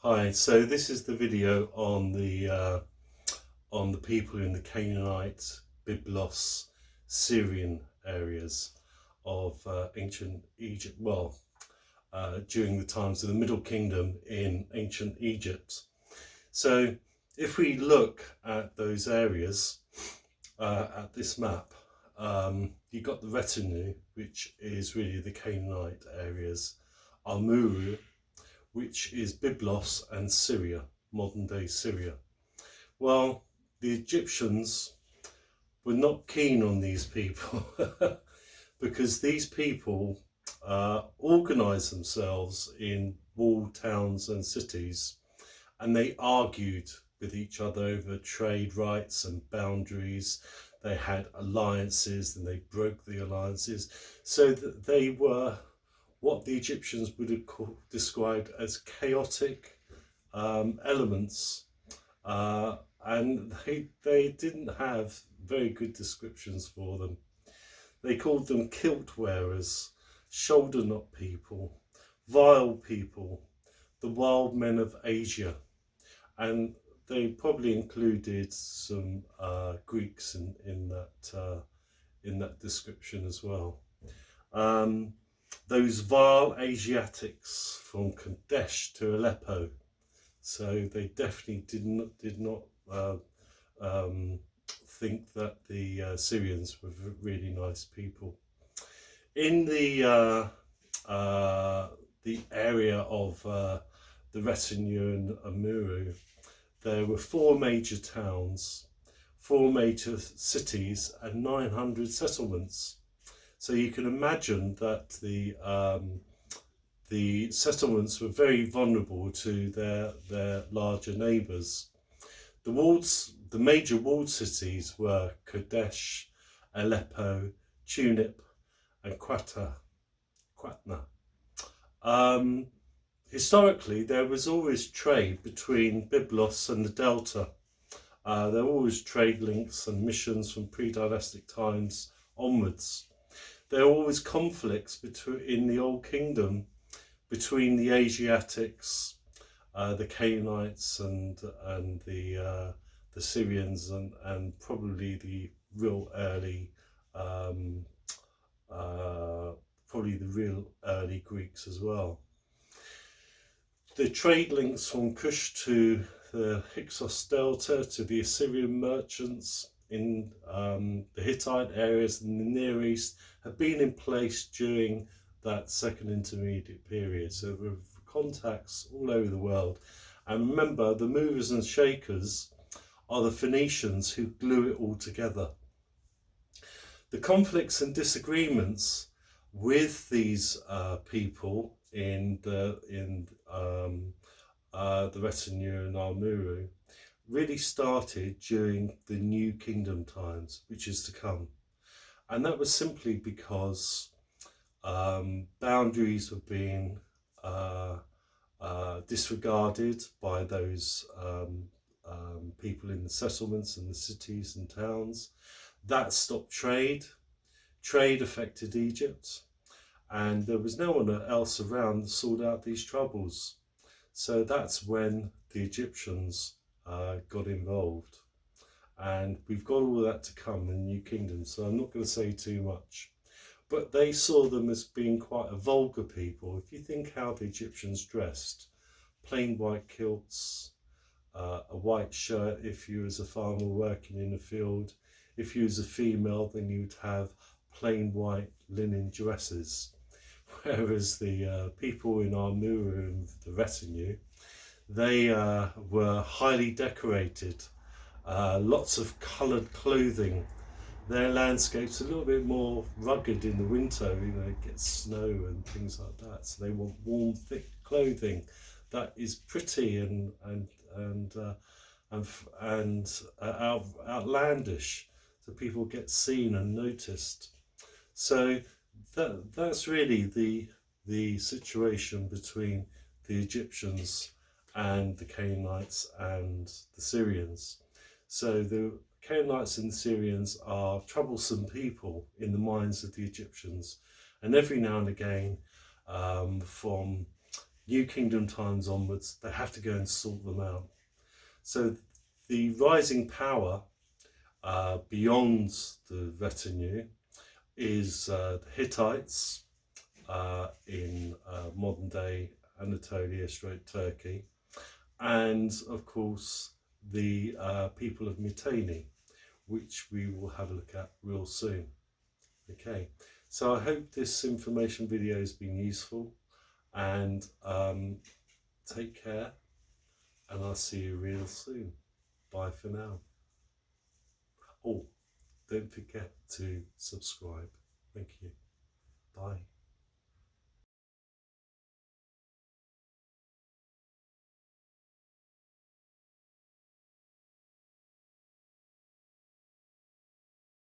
Hi, so this is the video on the people in the Canaanite, Byblos, Syrian areas of ancient Egypt. During the times of the Middle Kingdom in ancient Egypt. So, if we look at those areas at this map, you've got the Retenu, which is really the Canaanite areas, Amurru, which is Byblos and Syria, modern day Syria. Well, the Egyptians were not keen on these people because these people organised themselves in walled towns and cities, and they argued with each other over trade rights and boundaries. They had alliances and they broke the alliances, so that they were what the Egyptians would have described as chaotic elements, and they didn't have very good descriptions for them. They called them kilt wearers, shoulder knot people, vile people, the wild men of Asia, and they probably included some Greeks in that description as well. Those vile Asiatics from Kadesh to Aleppo. So they definitely did not think that the Syrians were really nice people. In the area of the Retenu and Amurru, there were 4 major towns, 4 major cities, and 900 settlements. So you can imagine that the settlements were very vulnerable to their larger neighbours. The major walled cities were Kadesh, Aleppo, Tunip, and Qatna. Historically, there was always trade between Byblos and the Delta. There were always trade links and missions from pre-dynastic times onwards. There were always conflicts in the Old Kingdom between the Asiatics, the Canaanites, and the Syrians, and probably the real early Greeks as well. The trade links from Kush to the Hyksos Delta to the Assyrian merchants in the Hittite areas in the Near East have been in place during that second intermediate period. So there were contacts all over the world. And remember, the movers and shakers are the Phoenicians who glue it all together. The conflicts and disagreements with these people in the Retenu and Amurru really started during the New Kingdom times, which is to come. And that was simply because boundaries were being disregarded by those people in the settlements and the cities and towns. That stopped trade. Trade affected Egypt, and there was no one else around to sort out these troubles. So that's when the Egyptians got involved. And we've got all that to come in the New Kingdom, so I'm not going to say too much. But they saw them as being quite a vulgar people. If you think how the Egyptians dressed, plain white kilts, a white shirt if you was a farmer working in a field. If you was a female, then you'd have plain white linen dresses. Whereas the people in Amurru and the Retenu, they were highly decorated, lots of coloured clothing. Their landscape's a little bit more rugged in the winter, it gets snow and things like that. So they want warm, thick clothing that is pretty and outlandish, so people get seen and noticed. So that's really the situation between the Egyptians and the Canaanites and the Syrians. So the Canaanites and the Syrians are troublesome people in the minds of the Egyptians, and every now and again, from New Kingdom times onwards, they have to go and sort them out. So the rising power beyond the Retenu is the Hittites in modern day Anatolia straight Turkey, and of course the people of Mitanni, which we will have a look at real soon. Okay, so I hope this information video has been useful, and take care, and I'll see you real soon. Bye for now. Oh, don't forget to subscribe. Thank you. Bye.